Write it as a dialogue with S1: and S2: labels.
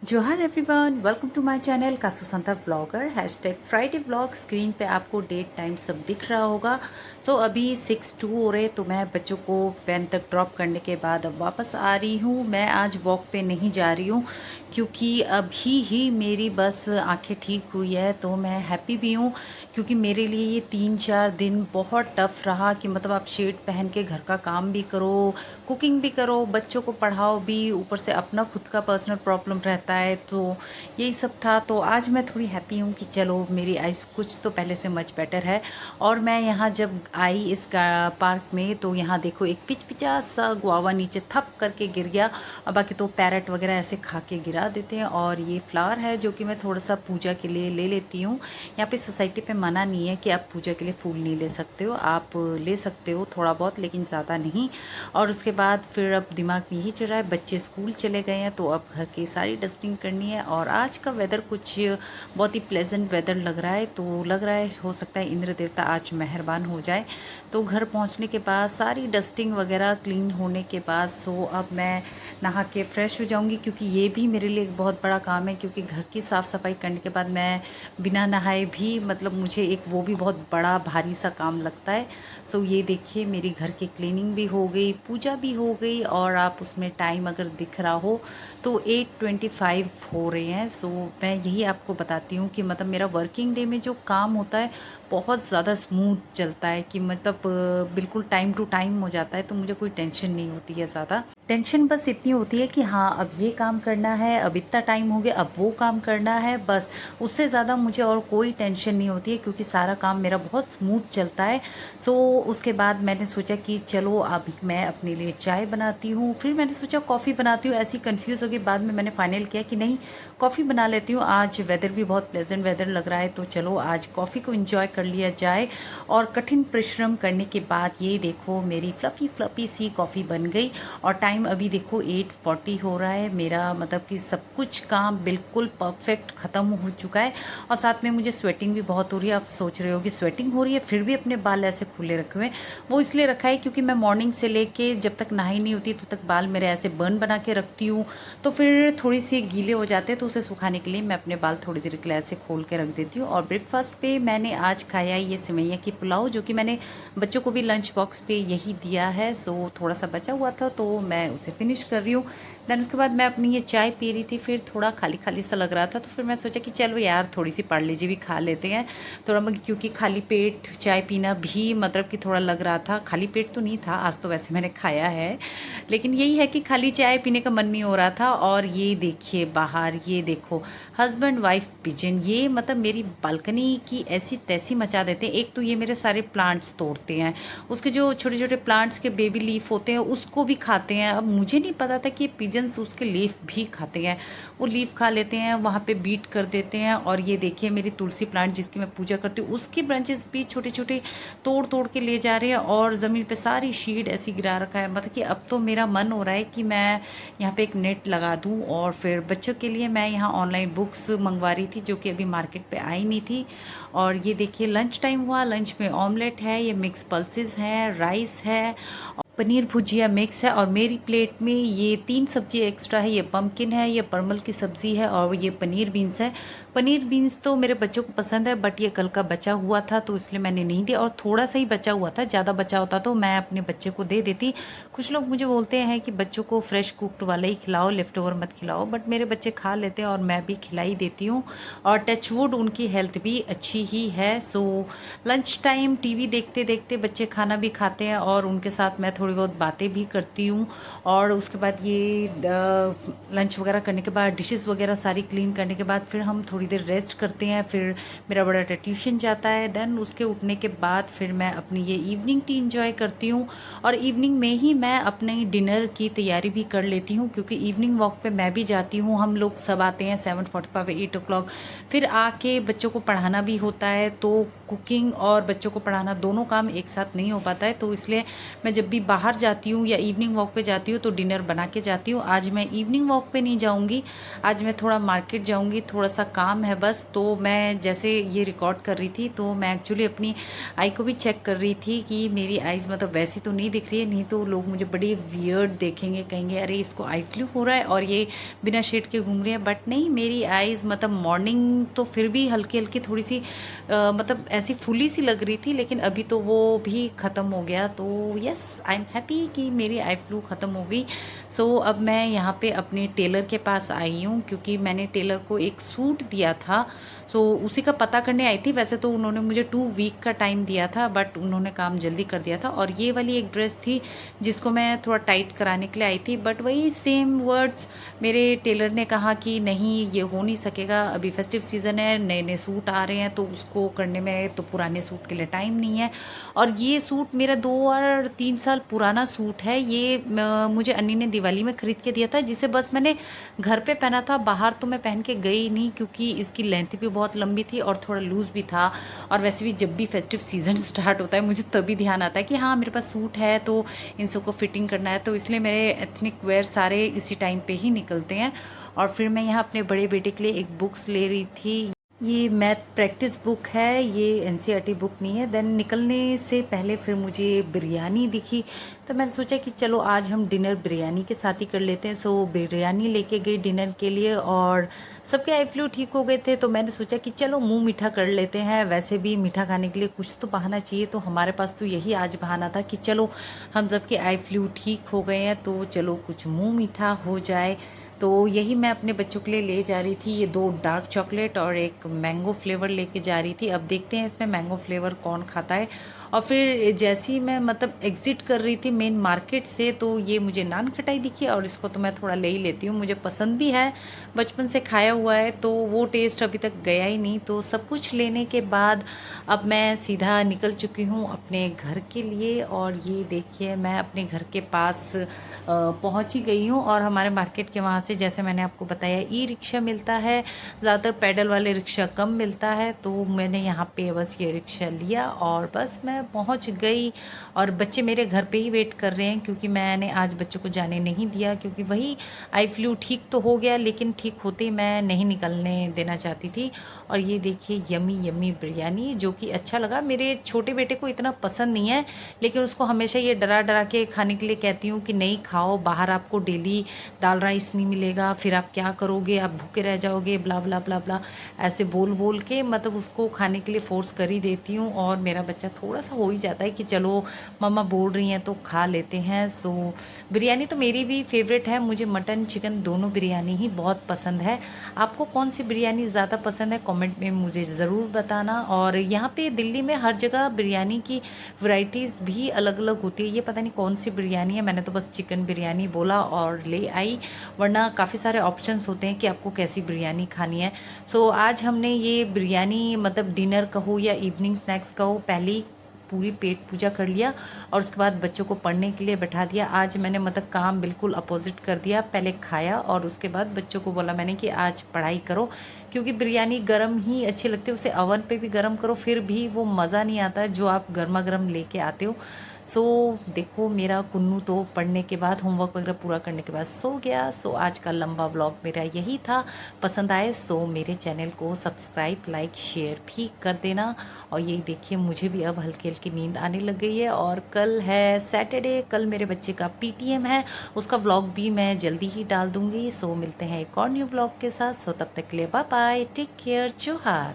S1: जोहार everyone, welcome to my channel Kasu Santa vlogger hashtag Friday vlog. Screen पे आपको date time सब दिख रहा होगा। सो अभी 6:02 हो रहे, तो मैं बच्चों को वैन तक ड्रॉप करने के बाद अब वापस आ रही हूँ। मैं आज वॉक पे नहीं जा रही हूँ क्योंकि अभी ही मेरी बस आंखें ठीक हुई है, तो मैं हैप्पी भी हूँ क्योंकि मेरे लिए ये 3-4 दिन बहुत टफ़ रहा कि मतलब आप शेड पहन के घर का काम भी करो, कुकिंग भी करो, बच्चों को पढ़ाओ भी, ऊपर से अपना खुद का पर्सनल प्रॉब्लम रहता है। तो यही सब था। तो आज मैं थोड़ी हैप्पी हूँ कि चलो मेरी आइज़ कुछ तो पहले से मच बेटर है। और मैं यहाँ जब आई इस पार्क में, तो यहाँ देखो एक पिचपिचा सा गुआवा नीचे थप करके गिर गया। और बाकी तो पैरट वगैरह ऐसे खा के गिरा देते हैं। और ये फ्लावर है जो कि मैं थोड़ा सा पूजा के लिए ले लेती हूँ। यहाँ पे सोसाइटी पे मना नहीं है कि आप पूजा के लिए फूल नहीं ले सकते हो, आप ले सकते हो थोड़ा बहुत, लेकिन ज़्यादा नहीं। और उसके बाद फिर अब दिमाग में यही चल रहा है, बच्चे स्कूल चले गए हैं तो अब घर की सारी डस्टिंग करनी है। और आज का वेदर कुछ बहुत ही प्लेजेंट वेदर लग रहा है, तो लग रहा है हो सकता है इंद्र देवता आज मेहरबान हो जाए। तो घर पहुंचने के बाद सारी डस्टिंग वगैरह क्लीन होने के बाद सो अब मैं नहा के फ्रेश हो जाऊंगी, क्योंकि ये भी मेरे लिए एक बहुत बड़ा काम है। क्योंकि घर की साफ़ सफाई करने के बाद मैं बिना नहाए भी, मतलब मुझे एक वो भी बहुत बड़ा भारी सा काम लगता है। सो ये देखिए मेरी घर की क्लीनिंग भी हो गई, पूजा भी हो गई। और आप उसमें टाइम अगर दिख रहा हो तो 8:25 हो रहे हैं। सो मैं यही आपको बताती हूँ कि मतलब मेरा वर्किंग डे में जो काम होता है बहुत ज़्यादा स्मूथ चलता है, कि मतलब बिल्कुल टाइम टू टाइम हो जाता है। तो मुझे कोई टेंशन नहीं होती है ज़्यादा। टेंशन बस इतनी होती है कि हाँ अब ये काम करना है, अब इतना टाइम हो गया, अब वो काम करना है, बस। उससे ज़्यादा मुझे और कोई टेंशन नहीं होती है, क्योंकि सारा काम मेरा बहुत स्मूथ चलता है। सो उसके बाद मैंने सोचा कि चलो अभी मैं अपने लिए चाय बनाती हूँ, फिर मैंने सोचा कॉफ़ी बनाती हूँ। ऐसी कंफ्यूज हो गई, बाद में मैंने फाइनल किया कि नहीं, कॉफ़ी बना लेती हूँ। आज वेदर भी बहुत प्लेजेंट वेदर लग रहा है, तो चलो आज कॉफ़ी को एंजॉय कर लिया जाए। और कठिन परिश्रम करने के बाद ये देखो मेरी फ्लफ़ी फ्लफ़ी सी कॉफ़ी बन गई। और टाइम अभी देखो 8:40 हो रहा है। मेरा मतलब कि सब कुछ काम बिल्कुल परफेक्ट ख़त्म हो चुका है। और साथ में मुझे स्वेटिंग भी बहुत हो रही है। आप सोच रहे हो कि स्वेटिंग हो रही है फिर भी अपने बाल ऐसे खुले रखे हुए हैं। वो इसलिए रखा है क्योंकि मैं मॉर्निंग से लेके जब तक नहाई नहीं होती तब तक बाल मेरे ऐसे बर्न बना के रखती हूँ। तो फिर थोड़ी सी गीले हो जाते हैं, तो उसे सुखाने के लिए मैं अपने बाल थोड़ी देर के लिए ऐसे खोल के रख देती हूँ। और ब्रेकफास्ट पे मैंने आज खाया ये सेवैयाँ की पुलाव, जो कि मैंने बच्चों को भी लंच बॉक्स पे यही दिया है। सो थोड़ा सा बचा हुआ था तो मैं उसे फिनिश कर रही हूँ। देन उसके बाद मैं अपनी ये चाय पी रही थी, फिर थोड़ा खाली खाली सा लग रहा था, तो फिर मैं सोचा कि चलो यार थोड़ी सी पार्ले जी भी खा लेते हैं थोड़ा। क्योंकि खाली पेट चाय पीना भी मतलब कि थोड़ा लग रहा था। खाली पेट तो नहीं था आज, तो वैसे मैंने खाया है, लेकिन यही है कि खाली चाय पीने का मन नहीं हो रहा था। और ये देखिए बाहर, ये देखो हस्बैंड वाइफ पिजन, ये मतलब मेरी बालकनी की ऐसी तैसी मचा देते हैं। एक तो ये मेरे सारे प्लांट्स तोड़ते हैं, उसके जो छोटे छोटे प्लांट्स के बेबी लीफ होते हैं उसको भी खाते हैं। अब मुझे नहीं पता था कि ये पिजन्स उसके लीफ भी खाते हैं। वो लीफ खा लेते हैं, वहाँ पे बीट कर देते हैं। और ये देखिए मेरी तुलसी प्लांट जिसकी मैं पूजा करती हूँ, उसकी ब्रांचेस भी छोटे छोटे तोड़ तोड़ के ले जा रहे हैं। और ज़मीन पे सारी शीड ऐसी गिरा रखा है। मतलब कि अब तो मेरा मन हो रहा है कि मैं यहाँ पे एक नेट लगा दूँ। और फिर बच्चों के लिए मैं यहाँ ऑनलाइन बुक्स मंगवा रही थी, जो कि अभी मार्केट पे आई नहीं थी। और ये देखिए लंच टाइम हुआ, लंच में ऑमलेट है, ये मिक्स पल्सेस है, राइस है, पनीर भुजिया मिक्स है। और मेरी प्लेट में ये 3 सब्जी एक्स्ट्रा है। ये पम्पकिन है, ये परमल की सब्ज़ी है, और ये पनीर बीन्स है। पनीर बीन्स तो मेरे बच्चों को पसंद है, बट ये कल का बचा हुआ था तो इसलिए मैंने नहीं दिया। और थोड़ा सा ही बचा हुआ था, ज़्यादा बचा होता तो मैं अपने बच्चे को दे देती। कुछ लोग मुझे बोलते हैं कि बच्चों को फ्रेश कुक्ड वाला ही खिलाओ, लेफ्ट ओवर मत खिलाओ, बट मेरे बच्चे खा लेते हैं और मैं भी खिला ही देती हूँ। और टचवुड उनकी हेल्थ भी अच्छी ही है। सो लंच टाइम टीवी देखते देखते बच्चे खाना भी खाते हैं, और उनके साथ मैं थोड़ी बहुत बातें भी करती हूँ। और उसके बाद ये लंच वगैरह करने के बाद डिशेस वगैरह सारी क्लीन करने के बाद फिर हम थोड़ी देर रेस्ट करते हैं। फिर मेरा बड़ा ट्यूशन जाता है। देन उसके उठने के बाद फिर मैं अपनी ये इवनिंग टी इंजॉय करती हूँ। और इवनिंग में ही मैं अपने डिनर की तैयारी भी कर लेती हूँ, क्योंकि इवनिंग वॉक पे मैं भी जाती हूँ। हम लोग सब आते हैं 7:45 8 o'clock। फिर आके बच्चों को पढ़ाना भी होता है, तो कुकिंग और बच्चों को पढ़ाना दोनों काम एक साथ नहीं हो पाता है, तो इसलिए मैं जब भी बाहर जाती हूँ या इवनिंग वॉक पे जाती हूँ तो डिनर बना के जाती हूँ। आज मैं इवनिंग वॉक पे नहीं जाऊँगी, आज मैं थोड़ा मार्केट जाऊँगी, थोड़ा सा काम है बस। तो मैं जैसे ये रिकॉर्ड कर रही थी तो मैं एक्चुअली अपनी आई को भी चेक कर रही थी कि मेरी आइज़ मतलब वैसी तो नहीं दिख रही है, नहीं तो लोग मुझे बड़े वियर्ड देखेंगे, कहेंगे अरे इसको आई फ्लू हो रहा है और ये बिना शेड के घूम रही है। बट नहीं, मेरी आइज़ मतलब मॉर्निंग तो फिर भी हल्की हल्की थोड़ी सी मतलब ऐसी फुली सी लग रही थी, लेकिन अभी तो वो भी ख़त्म हो गया। तो यस, आई एम हैप्पी कि मेरी आई फ्लू ख़त्म हो गई। सो अब मैं यहाँ पे अपने टेलर के पास आई हूँ, क्योंकि मैंने टेलर को एक सूट दिया था, सो उसी का पता करने आई थी। वैसे तो उन्होंने मुझे 2 वीक का टाइम दिया था, बट उन्होंने काम जल्दी कर दिया था। और ये वाली एक ड्रेस थी जिसको मैं थोड़ा टाइट कराने के लिए आई थी, बट वही सेम वर्ड्स मेरे टेलर ने कहा कि नहीं ये हो नहीं सकेगा, अभी फेस्टिव सीज़न है, नए नए सूट आ रहे हैं तो उसको करने में तो पुराने सूट के लिए टाइम नहीं है। और ये सूट मेरा 2 और 3 साल पुराना सूट है, ये मुझे अन्नी ने दिवाली में ख़रीद के दिया था, जिसे बस मैंने घर पे पहना था, बाहर तो मैं पहन के गई नहीं, क्योंकि इसकी लेंथ भी बहुत लंबी थी और थोड़ा लूज़ भी था। और वैसे भी जब भी फेस्टिव सीज़न स्टार्ट होता है मुझे तभी ध्यान आता है कि हाँ मेरे पास सूट है तो इन सबको फिटिंग करना है, तो इसलिए मेरे एथनिक वेयर सारे इसी टाइम पे ही निकलते हैं। और फिर मैं यहाँ अपने बड़े बेटे के लिए एक बुक्स ले रही थी, ये मैथ प्रैक्टिस बुक है, ये एनसीईआरटी बुक नहीं है। देन निकलने से पहले फिर मुझे बिरयानी दिखी, तो मैंने सोचा कि चलो आज हम डिनर बिरयानी के साथ ही कर लेते हैं। सो बिरयानी लेके गई डिनर के लिए, और सबके आई फ्लू ठीक हो गए थे, तो मैंने सोचा कि चलो मुंह मीठा कर लेते हैं। वैसे भी मीठा खाने के लिए कुछ तो बहाना चाहिए, तो हमारे पास तो यही आज बहाना था कि चलो हम सबके आई फ्लू ठीक हो गए हैं तो चलो कुछ मुंह मीठा हो जाए। तो यही मैं अपने बच्चों के लिए ले जा रही थी, ये 2 डार्क चॉकलेट और एक मैंगो फ्लेवर लेके जा रही थी। अब देखते हैं इसमें मैंगो फ्लेवर कौन खाता है। और फिर जैसे ही मैं मतलब एग्ज़िट कर रही थी मेन मार्केट से, तो ये मुझे नान खटाई दिखी, और इसको तो मैं थोड़ा ले ही लेती हूँ, मुझे पसंद भी है, बचपन से खाया हुआ है, तो वो टेस्ट अभी तक गया ही नहीं। तो सब कुछ लेने के बाद अब मैं सीधा निकल चुकी हूँ अपने घर के लिए। और ये देखिए मैं अपने घर के पास पहुँच ही गई हूँ। और हमारे मार्केट के वहाँ से, जैसे मैंने आपको बताया, ई रिक्शा मिलता है, ज़्यादातर पैडल वाले रिक्शा कम मिलता है, तो मैंने यहाँ पे बस ये रिक्शा लिया और बस मैं पहुँच गई। और बच्चे मेरे घर पे ही वेट कर रहे हैं, क्योंकि मैंने आज बच्चों को जाने नहीं दिया, क्योंकि वही आई फ्लू ठीक तो हो गया, लेकिन ठीक होते ही मैं नहीं निकलने देना चाहती थी। और ये देखिए यमी यमी बिरयानी, जो कि अच्छा लगा। मेरे छोटे बेटे को इतना पसंद नहीं है, लेकिन उसको हमेशा ये डरा डरा के खाने के लिए कहती हूँ कि नहीं खाओ, बाहर आपको डेली दाल राइस नहीं मिलेगा, फिर आप क्या करोगे, आप भूखे रह जाओगे, ब्ला ब्ला ब्ला ब्ला, ऐसे बोल बोल के मतलब उसको खाने के लिए फ़ोर्स कर ही देती हूँ। और मेरा बच्चा थोड़ा सा हो ही जाता है कि चलो मम्मा बोल रही हैं तो खा लेते हैं। सो बिरयानी तो मेरी भी फेवरेट है, मुझे मटन चिकन दोनों बिरयानी ही बहुत पसंद है। आपको कौन सी बिरयानी ज़्यादा पसंद है कमेंट में मुझे ज़रूर बताना। और यहाँ पे दिल्ली में हर जगह बिरयानी की वैरायटीज़ भी अलग अलग होती है, ये पता नहीं कौन सी बिरयानी है, मैंने तो बस चिकन बिरयानी बोला और ले आई, वरना काफ़ी सारे ऑप्शंस होते हैं कि आपको कैसी बिरयानी खानी है। सो आज हमने ये बिरयानी मतलब डिनर कहो या इवनिंग स्नैक्स कहो, पहली पूरी पेट पूजा कर लिया और उसके बाद बच्चों को पढ़ने के लिए बैठा दिया। आज मैंने मतलब काम बिल्कुल अपोजिट कर दिया, पहले खाया और उसके बाद बच्चों को बोला मैंने कि आज पढ़ाई करो, क्योंकि बिरयानी गर्म ही अच्छी लगती है, उसे ओवन पे भी गर्म करो फिर भी वो मज़ा नहीं आता जो आप गर्मा गर्म लेके आते हो। सो देखो मेरा कुन्नू तो पढ़ने के बाद होमवर्क वगैरह पूरा करने के बाद सो गया। सो आज का लंबा व्लॉग मेरा यही था, पसंद आए सो मेरे चैनल को सब्सक्राइब लाइक शेयर भी कर देना। और यही देखिए मुझे भी अब हल्की हल्की नींद आने लग गई है, और कल है सैटरडे, कल मेरे बच्चे का पीटीएम है, उसका व्लॉग भी मैं जल्दी ही डाल दूँगी। सो मिलते हैं एक और न्यू व्लॉग के साथ, सो तब तक के लिए बाय बाय, टेक केयर, जोहार।